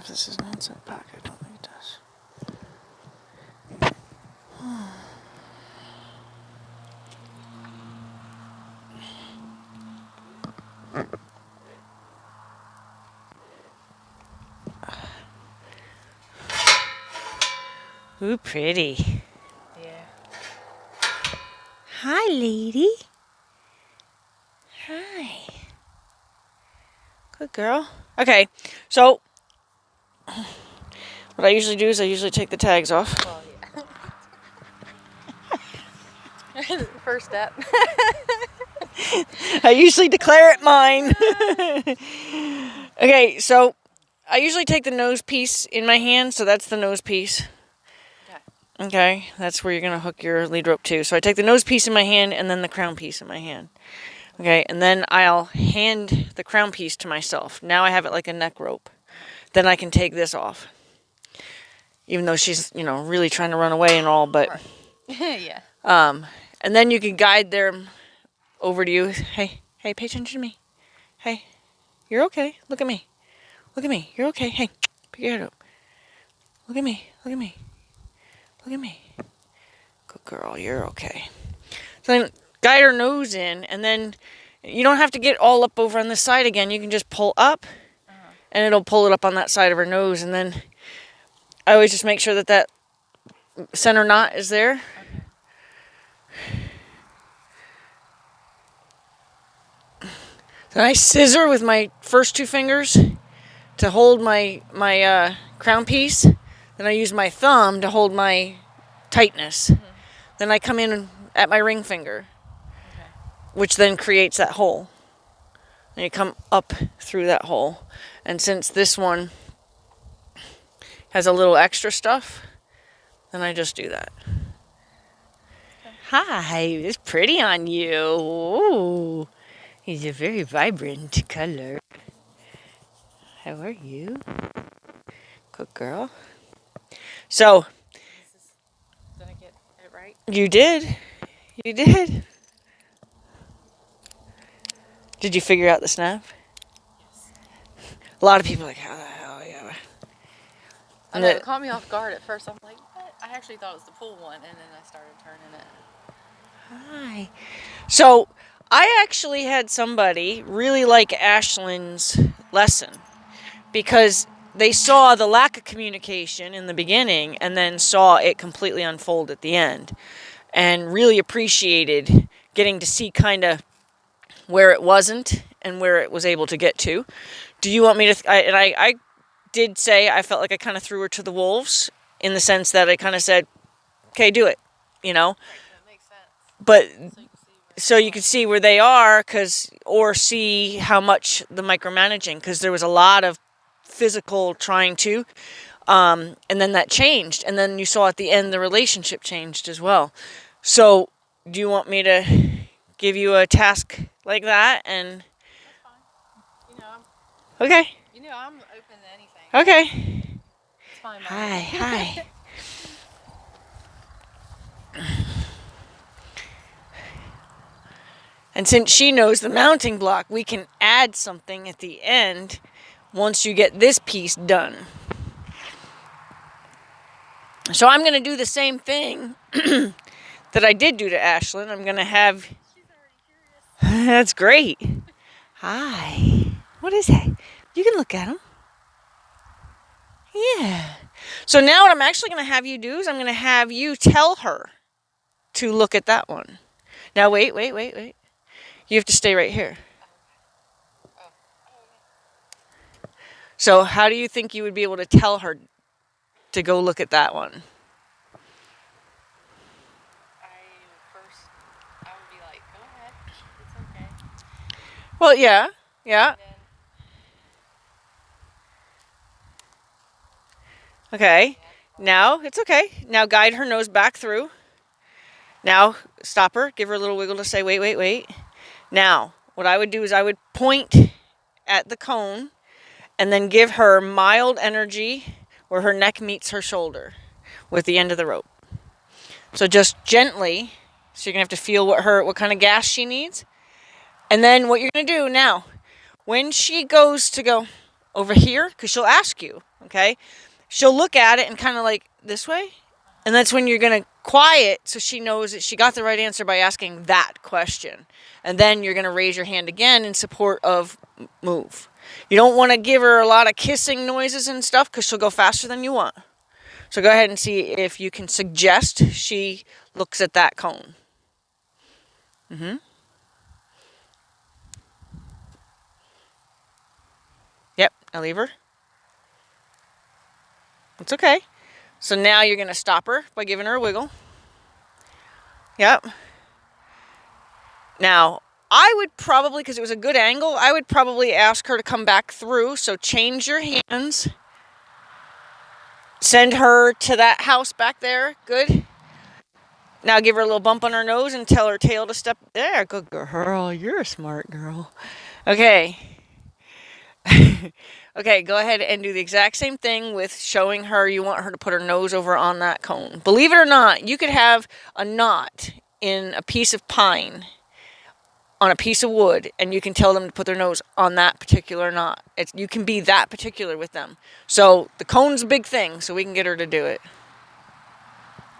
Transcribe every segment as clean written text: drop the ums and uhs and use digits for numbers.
if this is an inside pocket. I don't think it does. Ooh, pretty. Yeah. Hi, lady. Hi. Good girl. Okay, so what I usually do is I usually take the tags off. Well, yeah. First step. I usually declare it mine. Okay, so I usually take the nose piece in my hand, so that's the nose piece. Okay, that's where you're going to hook your lead rope to. So I take the nose piece in my hand and then the crown piece in my hand. Okay, and then I'll hand the crown piece to myself. Now I have it like a neck rope. Then I can take this off. Even though she's, really trying to run away and all, but... Right. Yeah. And then you can guide them over to you. Hey, pay attention to me. Hey, you're okay. Look at me. Look at me. You're okay. Hey, pick your head up. Look at me. Look at me. Look at me. Good girl. You're okay. So then guide her nose in, and then you don't have to get all up over on this side again. You can just pull up, and it'll pull it up on that side of her nose. And then I always just make sure that center knot is there. Then I scissor with my first two fingers to hold my crown piece. Then I use my thumb to hold my tightness. Mm-hmm. Then I come in at my ring finger, which then creates that hole. And you come up through that hole. And since this one has a little extra stuff, then I just do that. Hi, it's pretty on you. Ooh. It's a very vibrant color. How are you? Good girl. So. Did I get it right? You did. You did. Did you figure out the snap? Yes. A lot of people are like, how the hell, yeah. I know, it caught me off guard at first. I'm like, what? I actually thought it was the pull one, and then I started turning it. Hi. So, I actually had somebody really like Ashlyn's lesson because they saw the lack of communication in the beginning and then saw it completely unfold at the end and really appreciated getting to see kind of where it wasn't and where it was able to get to. Do you want me to... I did say I felt like I kind of threw her to the wolves in the sense that I kind of said, okay, do it, Right, that makes sense. But... So you can see where they are, or see how much the micromanaging, because there was a lot of physical trying to, and then that changed, and then you saw at the end the relationship changed as well. So do you want me to give you a task like that? And that's fine. Okay. I'm open to anything. Okay. It's fine. Hi. And since she knows the mounting block, we can add something at the end once you get this piece done. So I'm going to do the same thing that I did do to Ashlyn. I'm going to have... She's already curious. That's great. Hi. What is that? You can look at him. Yeah. So now what I'm actually going to have you do is I'm going to have you tell her to look at that one. Now wait. You have to stay right here. So how do you think you would be able to tell her to go look at that one? I would be like, go ahead. It's okay. Well, yeah. Okay. Now, it's okay. Now guide her nose back through. Now, stop her. Give her a little wiggle to say, wait. Now, what I would do is I would point at the cone and then give her mild energy where her neck meets her shoulder with the end of the rope. So just gently, so you're going to have to feel what kind of gas she needs. And then what you're going to do now, when she goes to go over here, because she'll ask you, okay, okay? She'll look at it and kind of like, this way? And that's when you're going to quiet so she knows that she got the right answer by asking that question. And then you're going to raise your hand again in support of move. You don't want to give her a lot of kissing noises and stuff because she'll go faster than you want. So go ahead and see if you can suggest she looks at that cone. Yep, now leave her. It's okay. So now you're going to stop her by giving her a wiggle. Yep. Now, I would probably, because it was a good angle, I would probably ask her to come back through. So change your hands. Send her to that house back there. Good. Now give her a little bump on her nose and tell her tail to step there. Good girl. You're a smart girl. Okay. Okay, go ahead and do the exact same thing with showing her you want her to put her nose over on that cone. Believe it or not, you could have a knot in a piece of pine on a piece of wood, and you can tell them to put their nose on that particular knot. You can be that particular with them. So the cone's a big thing, so we can get her to do it.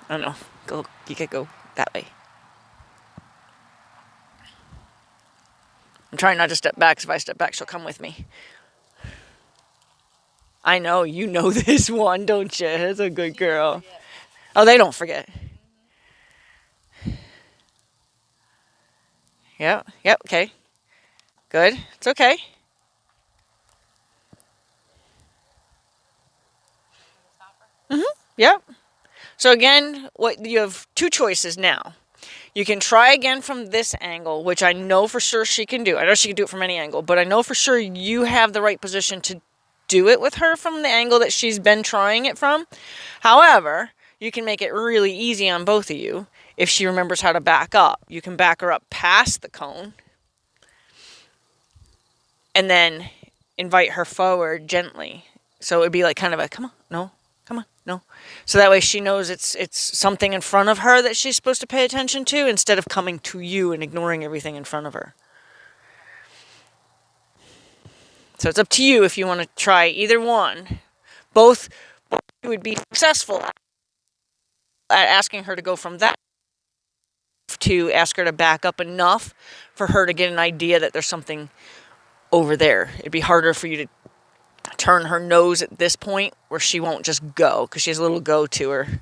I don't know. You could go that way. I'm trying not to step back, because if I step back, she'll come with me. I know, you know this one, don't you? That's a good girl. Oh, they don't forget. Yep, okay. Good, it's okay. Yep. So again, you have two choices now. You can try again from this angle, which I know for sure she can do. I know she can do it from any angle, but I know for sure you have the right position to do it with her from the angle that she's been trying it from. However, you can make it really easy on both of you if she remembers how to back up. You can back her up past the cone and then invite her forward gently. So it would be like kind of a, come on, no, come on, no. So that way she knows it's something in front of her that she's supposed to pay attention to instead of coming to you and ignoring everything in front of her. So it's up to you if you want to try either one. Both would be successful at asking her to go from that to ask her to back up enough for her to get an idea that there's something over there. It'd be harder for you to turn her nose at this point where she won't just go because she has a little go to her.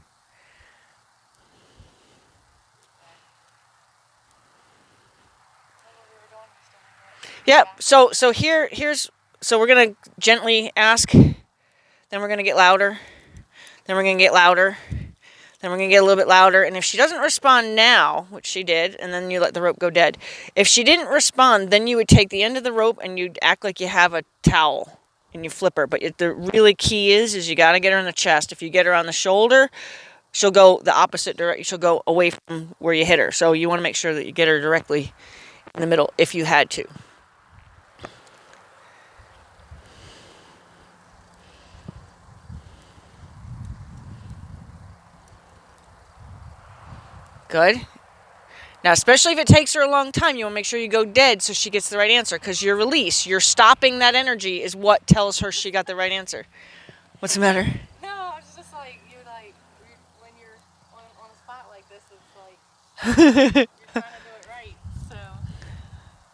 Yep. So we're gonna gently ask, then we're gonna get louder, then we're gonna get louder, then we're gonna get a little bit louder. And if she doesn't respond now, which she did, and then you let the rope go dead. If she didn't respond, then you would take the end of the rope and you'd act like you have a towel and you flip her. But the really key is you gotta get her in the chest. If you get her on the shoulder, she'll go the opposite direction. She'll go away from where you hit her. So you want to make sure that you get her directly in the middle if you had to. Good. Now, especially if it takes her a long time, you want to make sure you go dead so she gets the right answer, because your release, you're stopping that energy is what tells her she got the right answer. What's the matter? No, it's just like, when you're on a spot like this, it's like, you're trying to do it right, so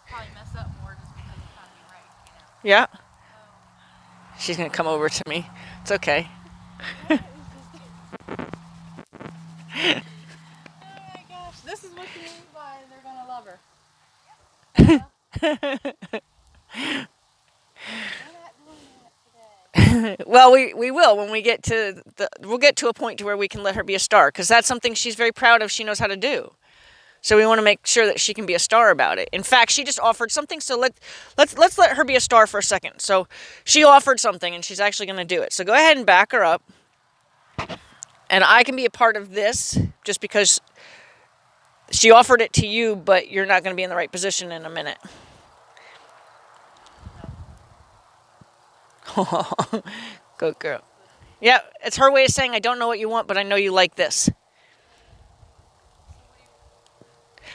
probably mess up more just because you're trying to be right, you know? Yeah. She's going to come over to me. It's okay. This is what you mean by they're gonna love her. Yeah. We're not doing that today. Well, we will when we get to we'll get to a point to where we can let her be a star, because that's something she's very proud of. She knows how to do. So we want to make sure that she can be a star about it. In fact, she just offered something, so let's let her be a star for a second. So she offered something, and she's actually going to do it. So go ahead and back her up. And I can be a part of this just because she offered it to you, but you're not going to be in the right position in a minute. Good girl. Yeah, it's her way of saying, I don't know what you want, but I know you like this.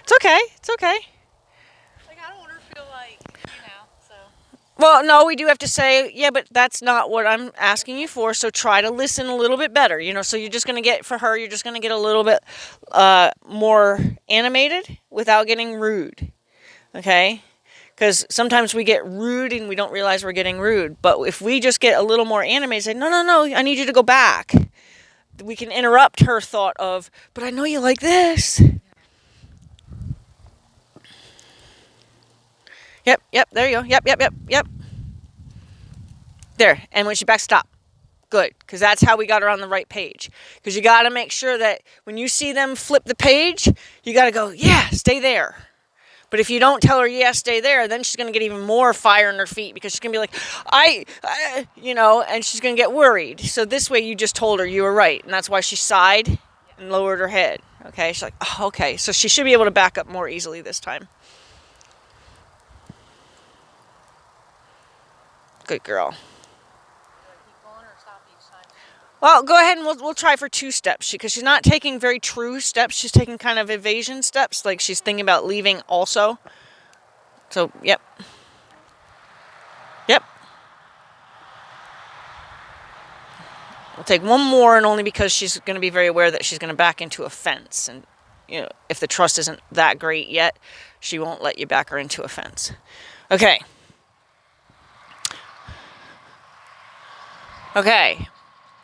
It's okay. It's okay. Like, I don't want her to feel like, so. Well, no, we do have to say, yeah, but that's not what I'm asking you for. So try to listen a little bit better. So you're just going to get, for her, you're just going to get a little bit more animated without getting rude. Okay? Because sometimes we get rude and we don't realize we're getting rude. But if we just get a little more animated, say, no, no, no, I need you to go back. We can interrupt her thought of, but I know you like this. Yep, yep, there you go. Yep, yep, yep, yep. There. And when she backs, stop. Good, because that's how we got her on the right page. Because you got to make sure that when you see them flip the page, you got to go, yeah, stay there. But if you don't tell her, yeah, stay there, then she's going to get even more fire in her feet because she's going to be like, and she's going to get worried. So this way you just told her you were right. And that's why she sighed and lowered her head. Okay, she's like, oh, okay. So she should be able to back up more easily this time. Good girl. Keep going or stop each time? Well, go ahead and we'll try for 2 steps because she's not taking very true steps. She's taking kind of evasion steps, like she's thinking about leaving also. So, yep. Yep. We'll take one more, and only because she's going to be very aware that she's going to back into a fence. And, if the trust isn't that great yet, she won't let you back her into a fence. Okay. Okay.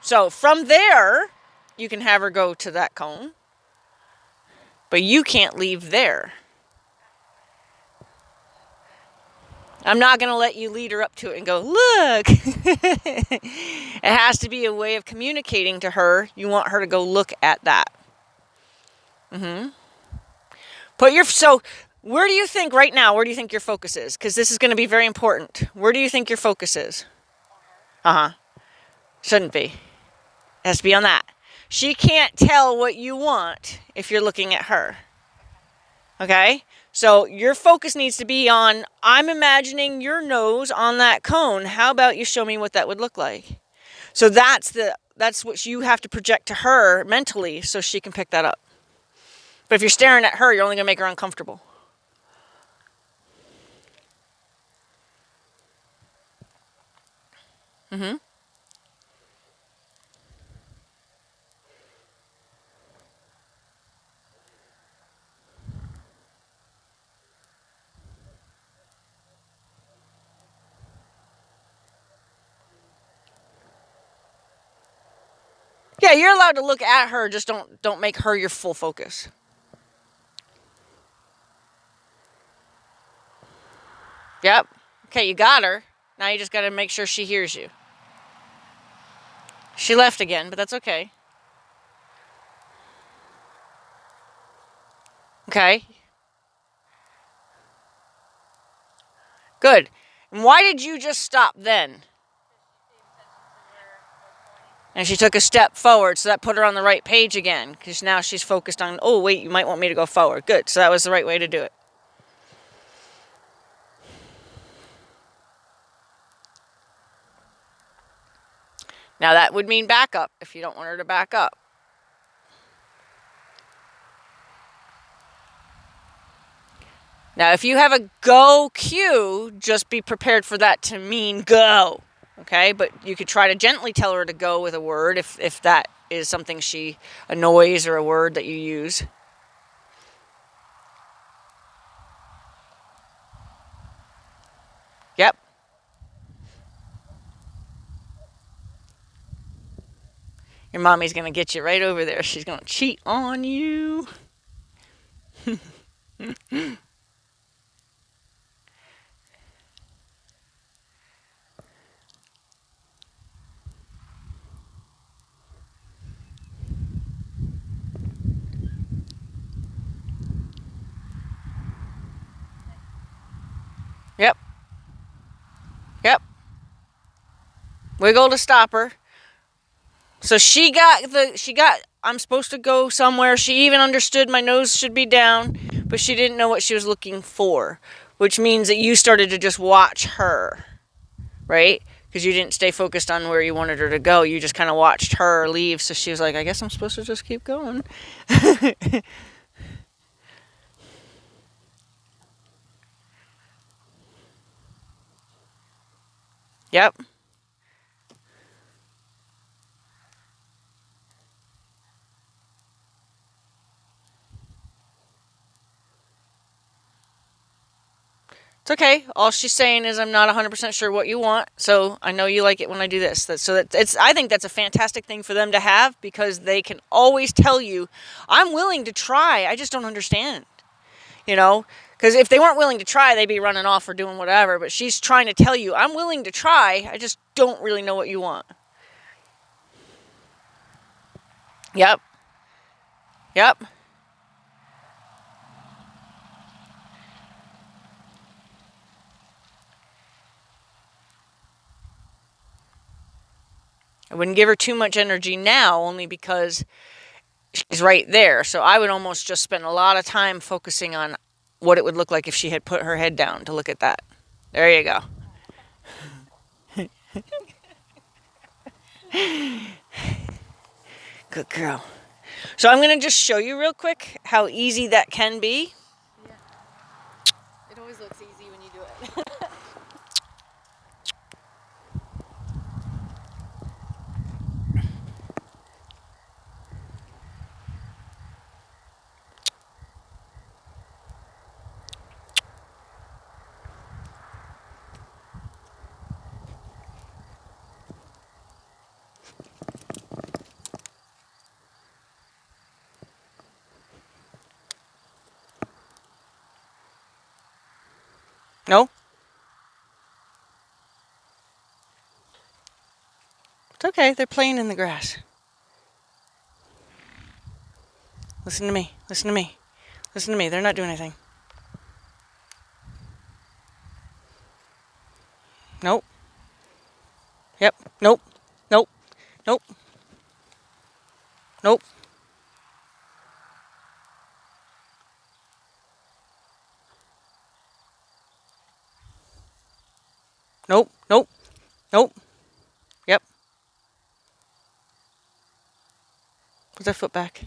So from there, you can have her go to that cone. But you can't leave there. I'm not going to let you lead her up to it and go, look. It has to be a way of communicating to her. You want her to go look at that. So where do you think right now, where do you think your focus is? Because this is going to be very important. Where do you think your focus is? Shouldn't be. It has to be on that. She can't tell what you want if you're looking at her. Okay? So your focus needs to be on, I'm imagining your nose on that cone. How about you show me what that would look like? So that's what you have to project to her mentally so she can pick that up. But if you're staring at her, you're only going to make her uncomfortable. Yeah, you're allowed to look at her, just don't make her your full focus. Yep. Okay, you got her. Now you just got to make sure she hears you. She left again, but that's okay. Okay. Good. And why did you just stop then? And she took a step forward, so that put her on the right page again, because now she's focused on, oh, wait, you might want me to go forward. Good, so that was the right way to do it. Now that would mean back up if you don't want her to back up. Now, if you have a go cue, just be prepared for that to mean go. Okay, but you could try to gently tell her to go with a word if that is something a noise or a word that you use. Yep. Your mommy's going to get you right over there. She's going to cheat on you. Yep. Yep. Wiggle to stop her. So she got, I'm supposed to go somewhere. She even understood my nose should be down, but she didn't know what she was looking for, which means that you started to just watch her, right? Because you didn't stay focused on where you wanted her to go. You just kind of watched her leave. So she was like, I guess I'm supposed to just keep going. Yep. It's okay. All she's saying is I'm not 100% sure what you want, so I know you like it when I do this. I think that's a fantastic thing for them to have because they can always tell you, I'm willing to try. I just don't understand. You know, because if they weren't willing to try, they'd be running off or doing whatever. But she's trying to tell you, I'm willing to try. I just don't really know what you want. Yep. Yep. I wouldn't give her too much energy now, only because she's right there. So I would almost just spend a lot of time focusing on what it would look like if she had put her head down to look at that. There you go. Good girl. So I'm going to just show you real quick how easy that can be. Yeah. It always looks easy when you do it. No? It's okay. They're playing in the grass. Listen to me. Listen to me. Listen to me. They're not doing anything. Nope. Yep. Nope. Nope. Nope. Nope. Nope. Nope. Nope. Yep. Put that foot back.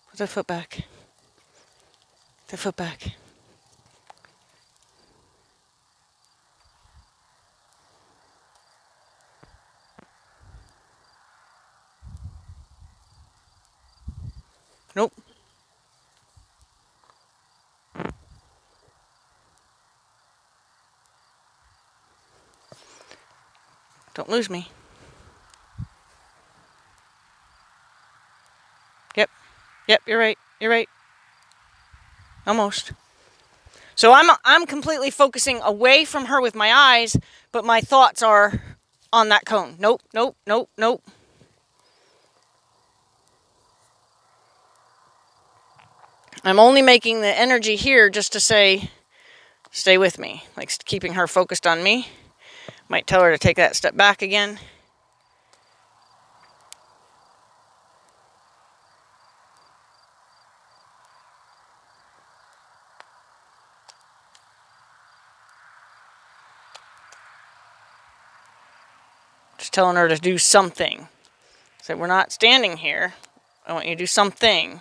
Put that foot back. Put that foot back. Nope. Don't lose me. Yep. Yep, you're right. You're right. Almost. So I'm completely focusing away from her with my eyes, but my thoughts are on that cone. Nope, nope, nope, nope. I'm only making the energy here just to say, stay with me. Like keeping her focused on me. Might tell her to take that step back again. Just telling her to do something. So we're not standing here. I want you to do something.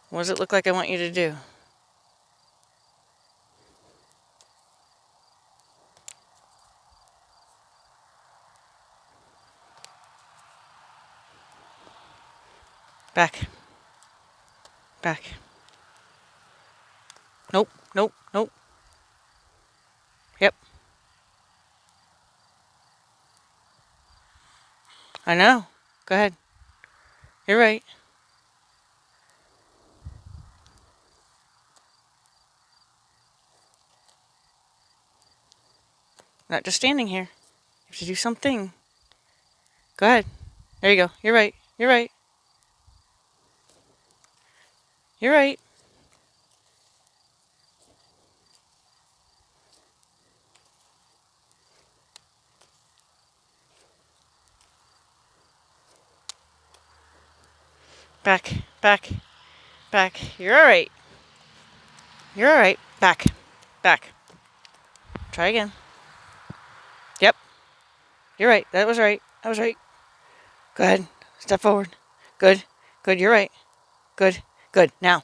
What does it look like I want you to do? Back. Back. Nope, nope, nope. Yep. I know. Go ahead. You're right. Not just standing here. You have to do something. Go ahead. There you go. You're right. You're right. You're right. Back. Back. Back. You're alright. You're alright. Back. Back. Try again. Yep. You're right. That was right. That was right. Go ahead. Step forward. Good. Good. You're right. Good. Good. Now.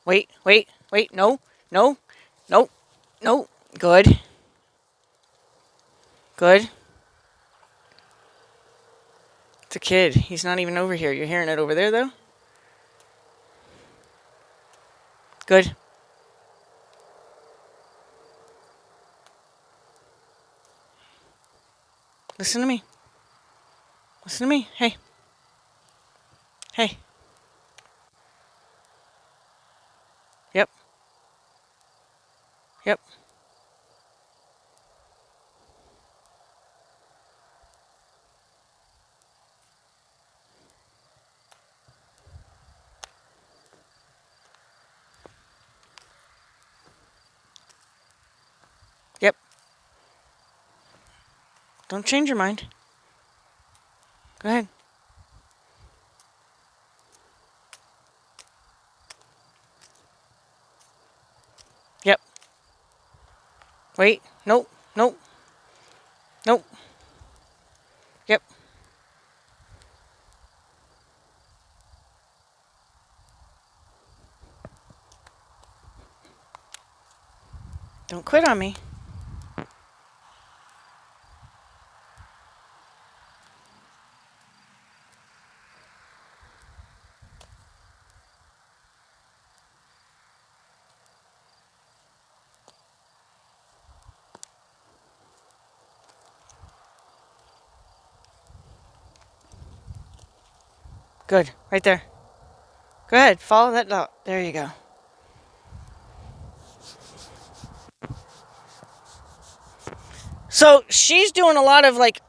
Wait. Wait. Wait. No. No. No. No. Good. Good. It's a kid. He's not even over here. You're hearing it over there, though? Good. Listen to me. Listen to me. Hey. Hey. Yep. Yep. Yep. Don't change your mind. Go ahead. Yep. Wait. Nope. Nope. Nope. Yep. Don't quit on me. Good. Right there. Go ahead. Follow that dot. There you go. So she's doing a lot of like,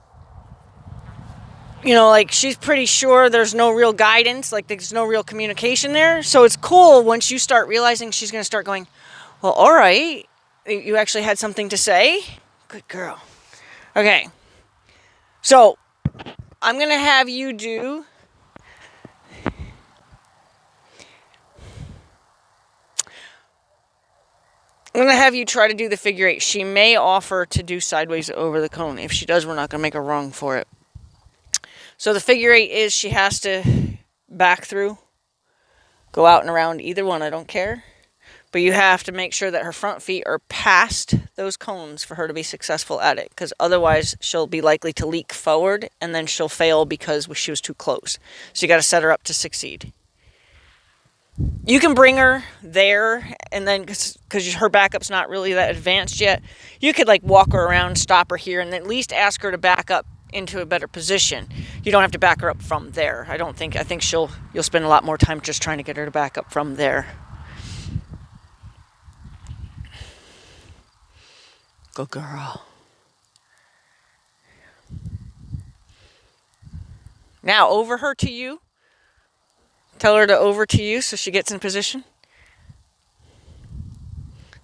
like she's pretty sure there's no real guidance, like there's no real communication there. So it's cool once you start realizing she's going to start going, well, all right, you actually had something to say. Good girl. Okay. So I'm going to have you do. I'm going to have you try to do the figure eight. She may offer to do sideways over the cone. If she does, we're not going to make her wrong for it. So the figure eight is she has to back through, go out and around either one. I don't care. But you have to make sure that her front feet are past those cones for her to be successful at it. Because otherwise she'll be likely to leak forward and then she'll fail because she was too close. So you got to set her up to succeed. You can bring her there, and then because her backup's not really that advanced yet, you could like walk her around, stop her here, and at least ask her to back up into a better position. You don't have to back her up from there. I think you'll spend a lot more time just trying to get her to back up from there. Good girl. Now over her to you. Tell her to over to you so she gets in position.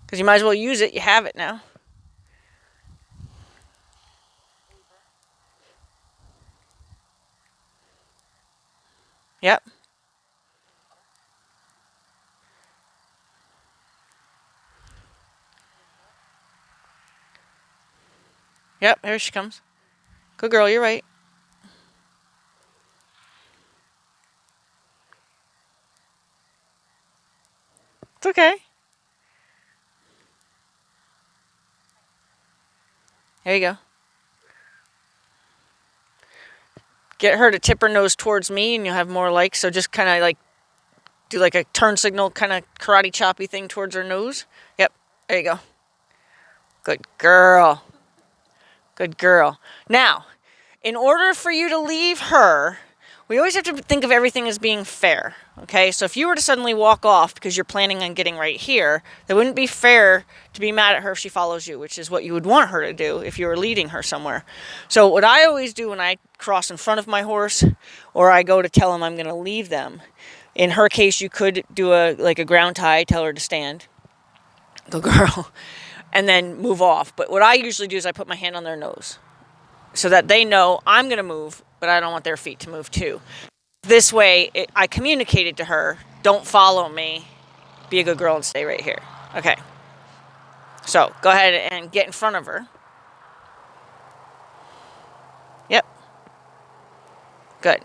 Because you might as well use it. You have it now. Yep. Yep, here she comes. Good girl, you're right. It's okay. There you go. Get her to tip her nose towards me and you'll have more like, so just kind of like do like a turn signal kind of karate choppy thing towards her nose. Yep, there you go. Good girl. Good girl. Now, in order for you to leave her, we always have to think of everything as being fair. Okay, so if you were to suddenly walk off because you're planning on getting right here, it wouldn't be fair to be mad at her if she follows you, which is what you would want her to do if you were leading her somewhere. So what I always do when I cross in front of my horse, or I go to tell him I'm going to leave them, in her case, you could do a ground tie, tell her to stand. Go girl. And then move off. But what I usually do is I put my hand on their nose so that they know I'm going to move, but I don't want their feet to move too. This way, I communicated to her, don't follow me, be a good girl and stay right here. Okay. So, go ahead and get in front of her. Yep. Good.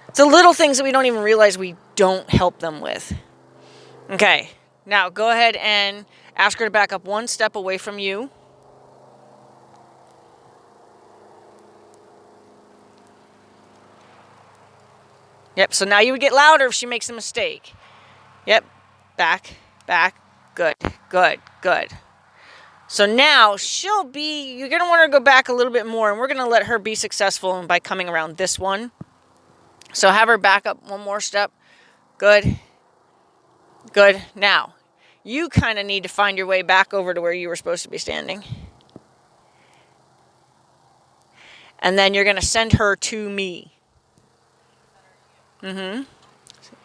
It's the little things that we don't even realize we don't help them with. Okay. Now, go ahead and ask her to back up one step away from you. Yep, so now you would get louder if she makes a mistake. Yep, back, back, good, good, good. So now you're going to want her to go back a little bit more, and we're going to let her be successful by coming around this one. So have her back up one more step. Good, good. Now, you kind of need to find your way back over to where you were supposed to be standing. And then you're going to send her to me.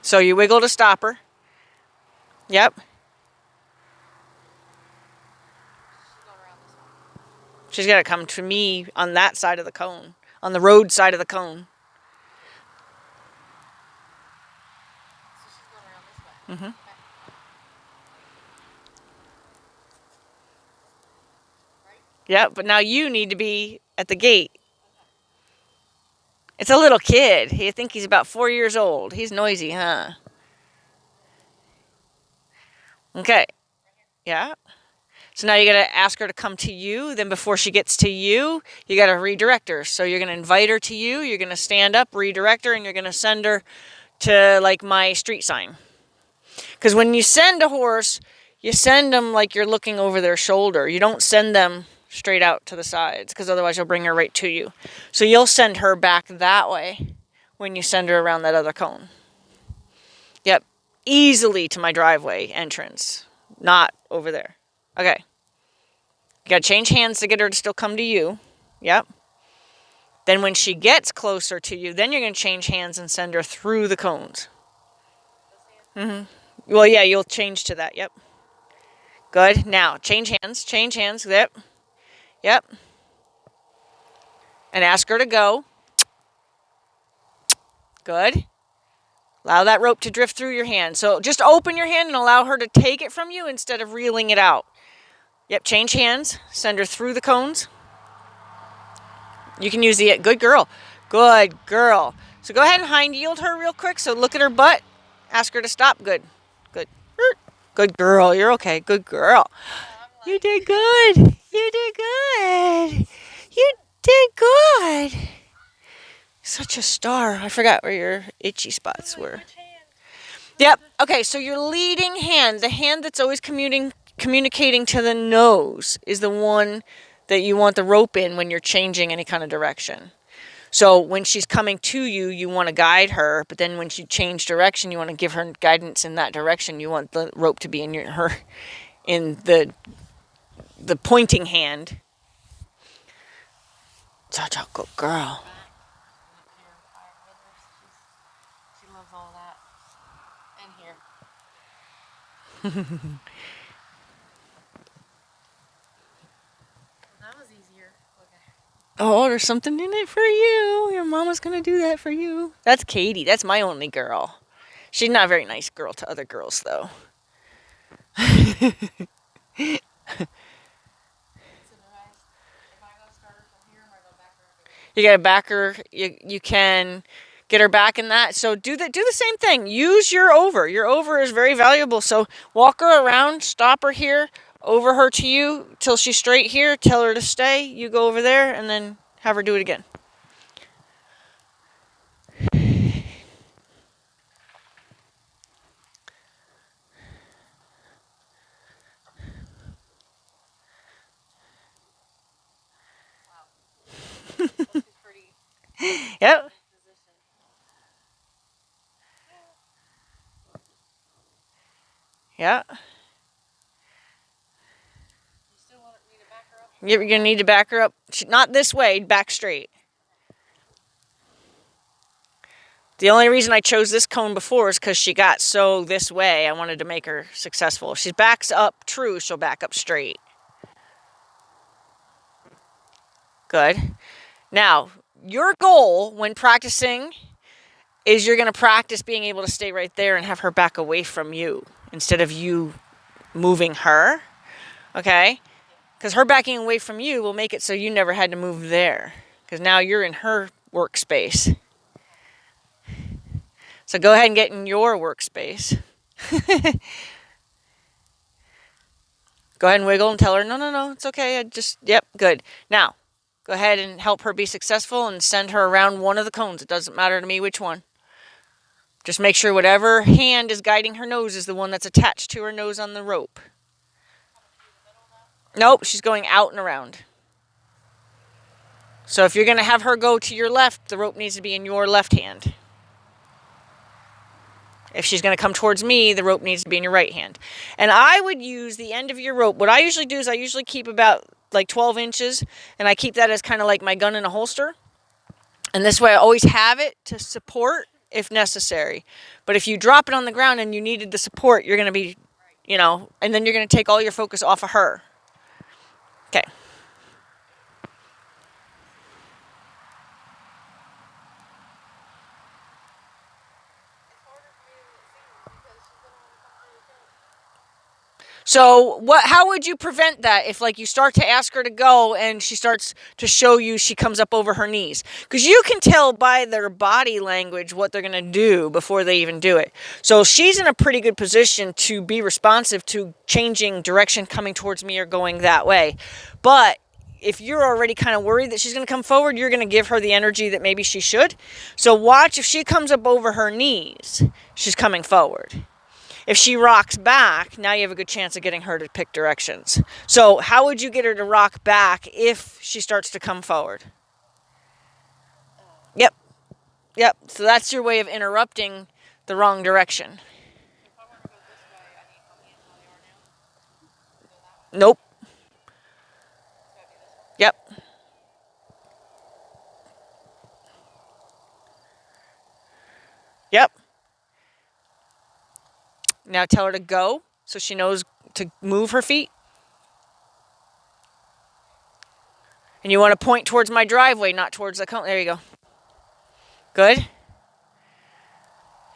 So you wiggle to stop her. Yep. She's got to come to me on that side of the cone, on the road side of the cone. So she's going around this way. Okay. Right? Yep, but now you need to be at the gate. It's a little kid. I think he's about 4 years old. He's noisy, huh? Okay. Yeah. So now you got to ask her to come to you. Then before she gets to you, you got to redirect her. So you're going to invite her to you. You're going to stand up, redirect her, and you're going to send her to like my street sign. Because when you send a horse, you send them like you're looking over their shoulder. You don't send them straight out to the sides, because otherwise you'll bring her right to you. So you'll send her back that way when you send her around that other cone. Yep. Easily to my driveway entrance. Not over there. Okay. You gotta change hands to get her to still come to you. Yep. Then when she gets closer to you, then you're gonna change hands and send her through the cones. Well, yeah, you'll change to that. Yep. Good. Now, change hands. Change hands. Yep. Yep. And ask her to go. Good. Allow that rope to drift through your hand. So just open your hand and allow her to take it from you instead of reeling it out. Yep, change hands. Send her through the cones. You can use the... Good girl. Good girl. So go ahead and hind yield her real quick. So look at her butt. Ask her to stop. Good. Good. Good girl. You're okay. Good girl. You did good. You did good. You did good. Such a star. I forgot where your itchy spots were. Yep. Okay, so your leading hand, the hand that's always communicating to the nose, is the one that you want the rope in when you're changing any kind of direction. So when she's coming to you, you want to guide her, but then when she change direction, you want to give her guidance in that direction. You want the rope to be in the pointing hand. Such a good girl. She loves all that. And here. That was easier. Okay. Oh, there's something in it for you. Your mama's going to do that for you. That's Katie. That's my only girl. She's not a very nice girl to other girls, though. So if I go start her from here, am I going back her? You got to back her. You can get her back in that. So do the same thing. Use your over. Your over is very valuable. So walk her around, stop her here, over her to you till she's straight here. Tell her to stay. You go over there and then have her do it again. Pretty Yep. position. Yeah. You still want me to back her up? You're going to need to back her up. Not this way, back straight. The only reason I chose this cone before is because she got so this way. I wanted to make her successful. If she backs up true, she'll back up straight. Good. Now, your goal when practicing is you're going to practice being able to stay right there and have her back away from you instead of you moving her. Okay? Because her backing away from you will make it so you never had to move there. Because now you're in her workspace. So go ahead and get in your workspace. Go ahead and wiggle and tell her, no, it's okay. Yep, good. Now, go ahead and help her be successful and send her around one of the cones. It doesn't matter to me which one. Just make sure whatever hand is guiding her nose is the one that's attached to her nose on the rope. Nope, she's going out and around. So if you're going to have her go to your left, the rope needs to be in your left hand. If she's going to come towards me, the rope needs to be in your right hand. And I would use the end of your rope. What I usually do is I usually keep about like 12 inches, and I keep that as kind of like my gun in a holster. And this way I always have it to support if necessary. But if you drop it on the ground and you needed the support, you're going to be, and then you're going to take all your focus off of her. Okay. So how would you prevent that if like you start to ask her to go and she starts to show you she comes up over her knees? Because you can tell by their body language what they're going to do before they even do it. So she's in a pretty good position to be responsive to changing direction, coming towards me or going that way. But if you're already kind of worried that she's going to come forward, you're going to give her the energy that maybe she should. So watch, if she comes up over her knees, she's coming forward. If she rocks back, now you have a good chance of getting her to pick directions. So how would you get her to rock back if she starts to come forward? Yep. So that's your way of interrupting the wrong direction. If I want to go this way, I need my hands where they are now. Go that way. Nope. So I do this one. Yep. Yep. Now tell her to go so she knows to move her feet. And you want to point towards my driveway, not towards the cone. There you go. Good.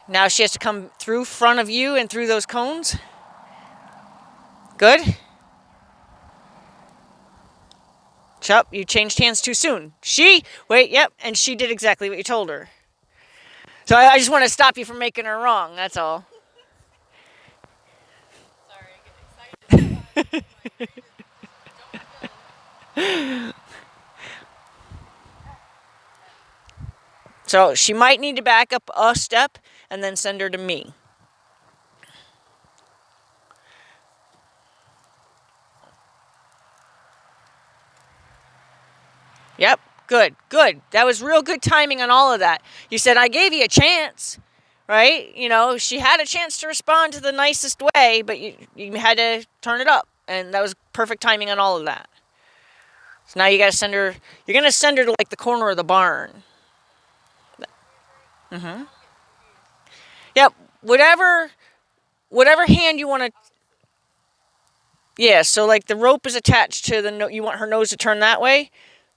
Now she has to come through front of you and through those cones. Good. Chup, you changed hands too soon. And she did exactly what you told her. So I just want to stop you from making her wrong, that's all. Sorry, I get excited. So she might need to back up a step and then send her to me. Yep, good. That was real good timing on all of that. You said, I gave you a chance, right? She had a chance to respond to the nicest way, but you had to turn it up. And that was perfect timing on all of that. So now you got to send her, you're going to send her to like the corner of the barn. Mm-hmm. Yep, whatever hand you want to. Yeah, so like the rope is attached to you want her nose to turn that way.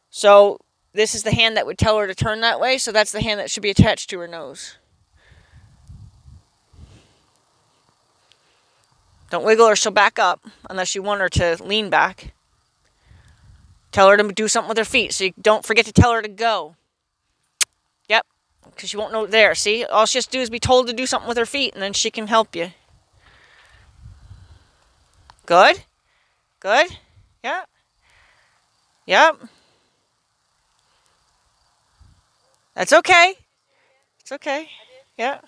So this is the hand that would tell her to turn that way. So that's the hand that should be attached to her nose. Don't wiggle or she'll back up unless you want her to lean back. Tell her to do something with her feet. So you don't forget to tell her to go. Yep, because she won't know there. See, all she has to do is be told to do something with her feet and then she can help you. Good. Yeah. Yep. That's okay. It's okay. Yeah.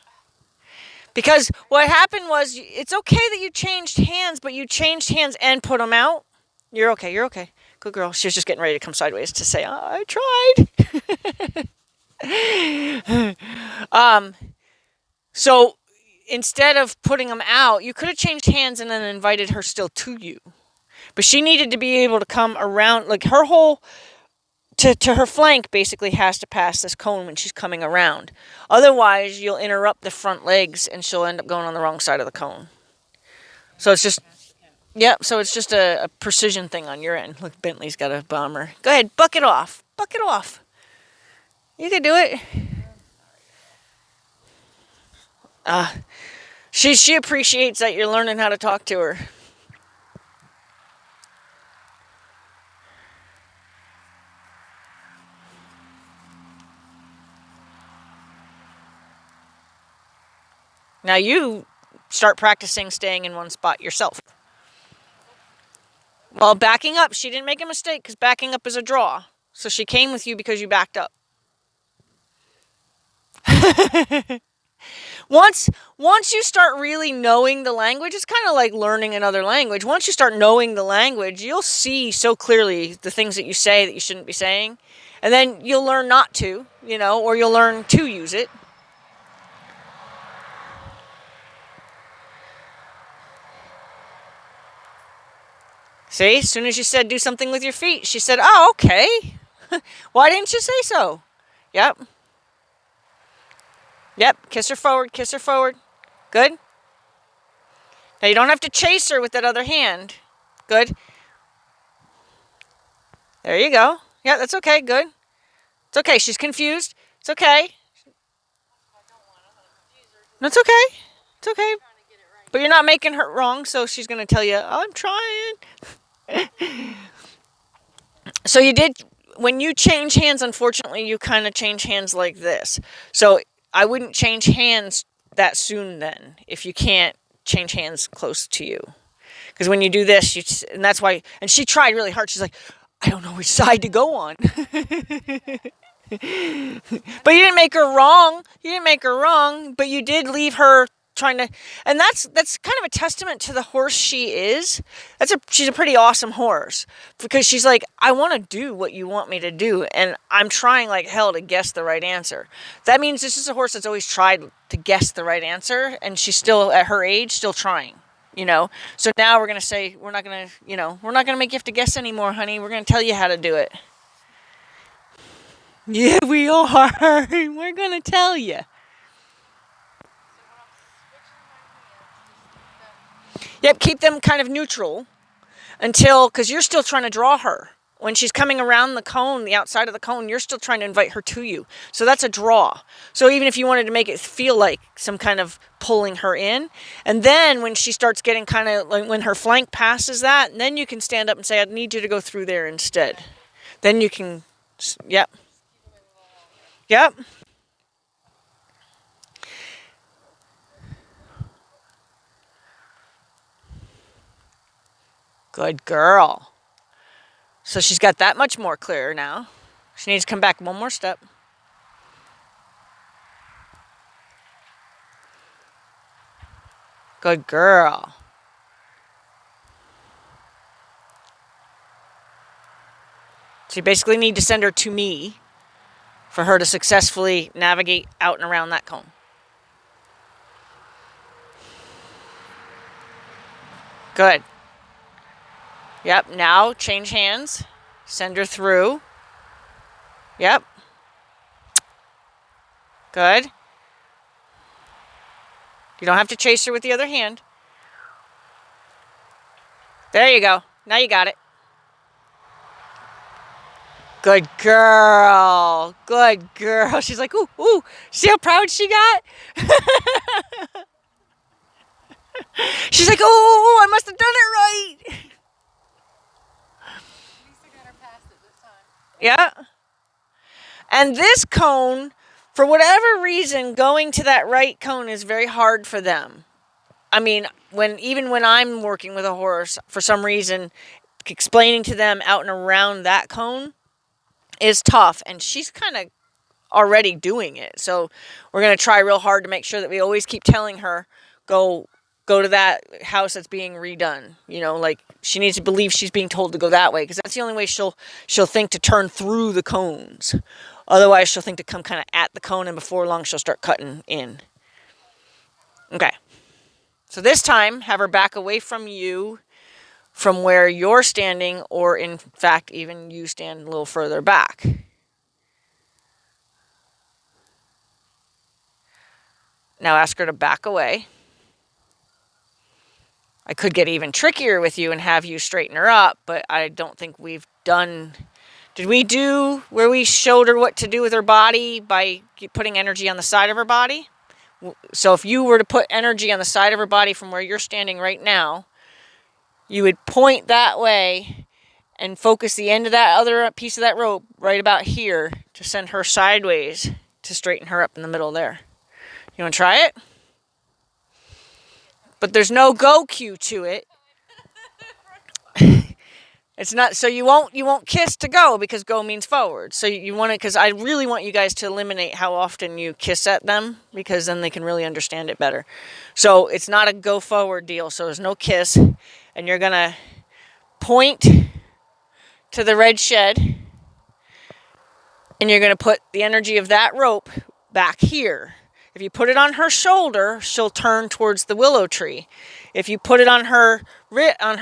Because what happened was, it's okay that you changed hands, but you changed hands and put them out. You're okay. Good girl. She was just getting ready to come sideways to say, oh, I tried. So instead of putting them out, you could have changed hands and then invited her still to you. But she needed to be able to come around, like her whole, to her flank basically has to pass this cone when she's coming around. Otherwise, you'll interrupt the front legs and she'll end up going on the wrong side of the cone. So it's just, so it's just a precision thing on your end. Look, Bentley's got a bomber. Go ahead, buck it off. You can do it. She appreciates that you're learning how to talk to her. Now you start practicing staying in one spot yourself. Well, backing up, she didn't make a mistake because backing up is a draw. So she came with you because you backed up. once you start really knowing the language, it's kind of like learning another language. Once you start knowing the language, you'll see so clearly the things that you say that you shouldn't be saying. And then you'll learn not to, or you'll learn to use it. See, as soon as you said do something with your feet, she said, oh, okay. Why didn't you say so? Yep. Yep, kiss her forward, kiss her forward. Good. Now you don't have to chase her with that other hand. Good. There you go. Yeah, that's okay, good. It's okay, she's confused. It's okay. That's okay. It's okay. But you're not making her wrong, so she's going to tell you, I'm trying. So you did, when you change hands, unfortunately, you kind of change hands like this. So I wouldn't change hands that soon then, if you can't change hands close to you. Because when you do this, and that's why, and she tried really hard. She's like, I don't know which side to go on. But you didn't make her wrong. You didn't make her wrong, but you did leave her trying to, and that's kind of a testament to the horse she is. She's a pretty awesome horse, because she's like, I want to do what you want me to do, and I'm trying like hell to guess the right answer. That means this is a horse that's always tried to guess the right answer, and she's still at her age still trying. So now we're gonna say we're not gonna make you have to guess anymore, honey. We're gonna tell you how to do it. Yeah, we are. We're gonna tell you. Yep, keep them kind of neutral because you're still trying to draw her. When she's coming around the cone, the outside of the cone, you're still trying to invite her to you. So that's a draw. So even if you wanted to make it feel like some kind of pulling her in, and then when she starts getting kind of, like when her flank passes that, then you can stand up and say, I need you to go through there instead. Then you can, yep. Yep. Good girl. So she's got that much more clear now. She needs to come back one more step. Good girl. So you basically need to send her to me for her to successfully navigate out and around that cone. Good. Yep, now change hands. Send her through. Yep. Good. You don't have to chase her with the other hand. There you go. Now you got it. Good girl. Good girl. She's like, ooh, ooh. See how proud she got? She's like, oh, I must have done it right. At least I got her past it this time. Yeah. And this cone, for whatever reason, going to that right cone is very hard for them. I mean, even when I'm working with a horse, for some reason, explaining to them out and around that cone is tough. And she's kind of already doing it. So we're going to try real hard to make sure that we always keep telling her, go to that house that's being redone. Like she needs to believe she's being told to go that way, because that's the only way she'll think to turn through the cones. Otherwise, she'll think to come kind of at the cone, and before long, she'll start cutting in. Okay. So this time, have her back away from you, from where you're standing, or in fact, even you stand a little further back. Now ask her to back away. I could get even trickier with you and have you straighten her up, but I don't think we've done... Did we do where we showed her what to do with her body by putting energy on the side of her body? So if you were to put energy on the side of her body from where you're standing right now, you would point that way and focus the end of that other piece of that rope right about here to send her sideways to straighten her up in the middle there. You want to try it? But there's no go cue to it. It's not so you won't kiss to go because go means forward. So you want to because I really want you guys to eliminate how often you kiss at them because then they can really understand it better. So it's not a go forward deal. So there's no kiss, and you're gonna point to the red shed, and you're gonna put the energy of that rope back here. If you put it on her shoulder, she'll turn towards the willow tree. If you put it on her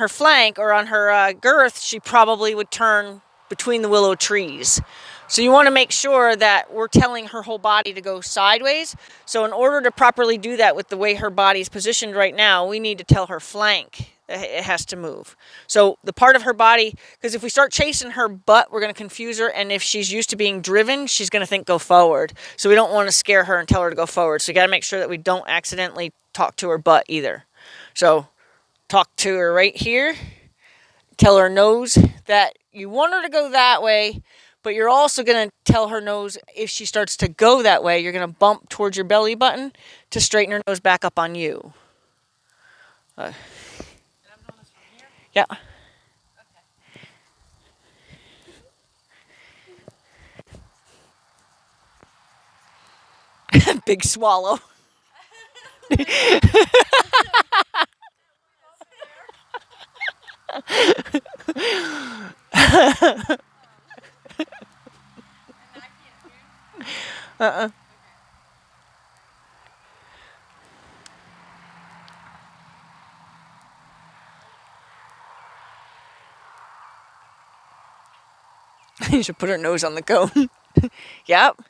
flank or on her girth, she probably would turn between the willow trees. So you want to make sure that we're telling her whole body to go sideways. So in order to properly do that with the way her body's positioned right now, we need to tell her flank that it has to move. So the part of her body, because if we start chasing her butt, we're going to confuse her. And if she's used to being driven, she's going to think go forward. So we don't want to scare her and tell her to go forward. So you got to make sure that we don't accidentally talk to her butt either. So talk to her right here. Tell her nose that you want her to go that way, but you're also going to tell her nose if she starts to go that way, you're going to bump towards your belly button to straighten her nose back up on you. And I'm doing this from here? Yeah. Okay. Big swallow. And I can't move? Uh-uh. You should put her nose on the cone. Yep.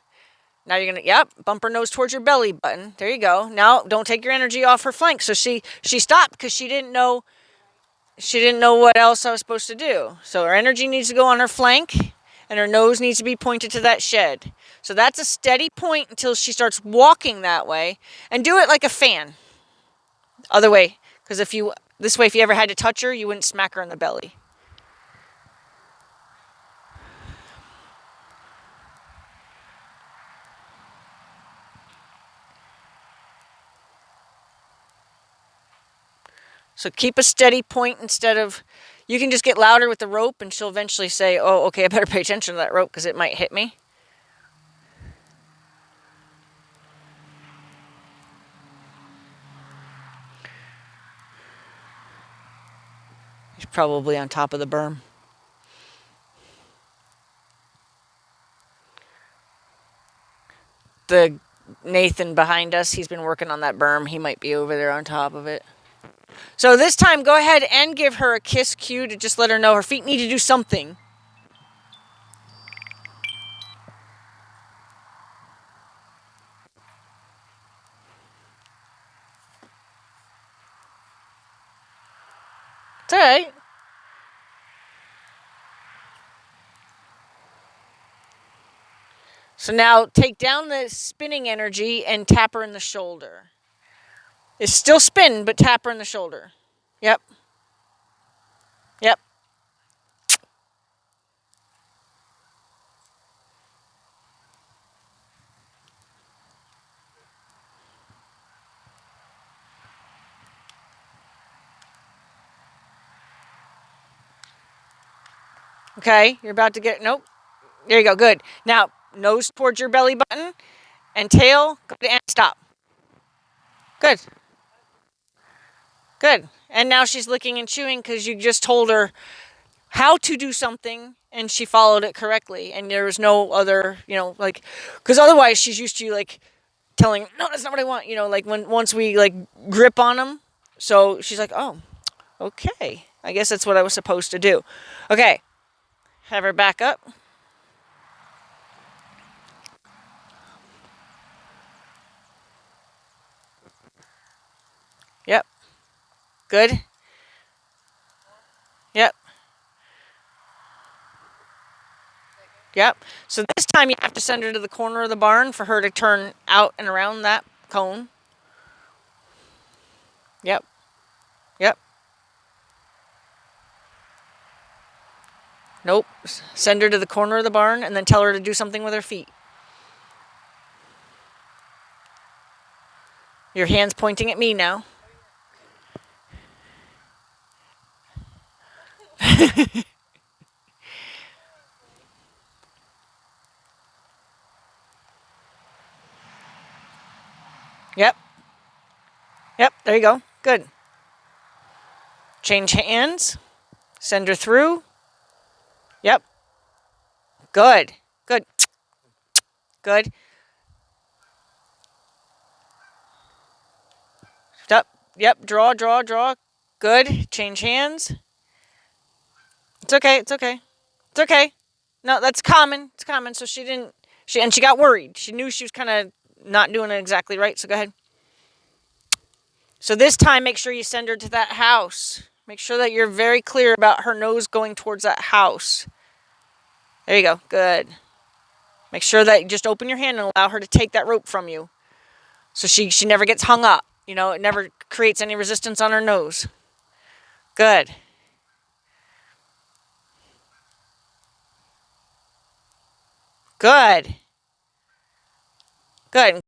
Now you're gonna, yep, bump her nose towards your belly button. There you go. Now don't take your energy off her flank. So she stopped because she didn't know what else I was supposed to do. So her energy needs to go on her flank, and her nose needs to be pointed to that shed. So that's a steady point until she starts walking that way, and do it like a fan. Other way, because if you ever had to touch her, you wouldn't smack her in the belly. So keep a steady point instead of, you can just get louder with the rope and she'll eventually say, oh, okay, I better pay attention to that rope because it might hit me. He's probably on top of the berm. The Nathan behind us, he's been working on that berm. He might be over there on top of it. So this time, go ahead and give her a kiss cue to just let her know her feet need to do something. It's all right. So now take down the spinning energy and tap her in the shoulder. It's still spin, but tap her in the shoulder. Yep. Yep. Okay, you're about to get, nope. There you go, good. Now, nose towards your belly button and tail, good, and stop. Good. Good. And now she's licking and chewing because you just told her how to do something and she followed it correctly. And there was no other, like, because otherwise she's used to you, like, telling, no, that's not what I want, like once we, like, grip on them. So she's like, oh, okay. I guess that's what I was supposed to do. Okay. Have her back up. Yep. Good. Yep. Yep. So this time you have to send her to the corner of the barn for her to turn out and around that cone. Yep. Yep. Nope. Send her to the corner of the barn and then tell her to do something with her feet. Your hand's pointing at me now. Yep. Yep, there you go. Good. Change hands. Send her through. Yep. Good. Good. Good. Yep. Yep. Draw, draw, draw. Good. Change hands. It's okay. It's okay. It's okay. No, that's common. It's common. So she didn't. She got worried. She knew she was kind of not doing it exactly right. So go ahead. So this time, make sure you send her to that house. Make sure that you're very clear about her nose going towards that house. There you go. Good. Make sure that you just open your hand and allow her to take that rope from you. So she never gets hung up. You know, it never creates any resistance on her nose. Good. Good. Good.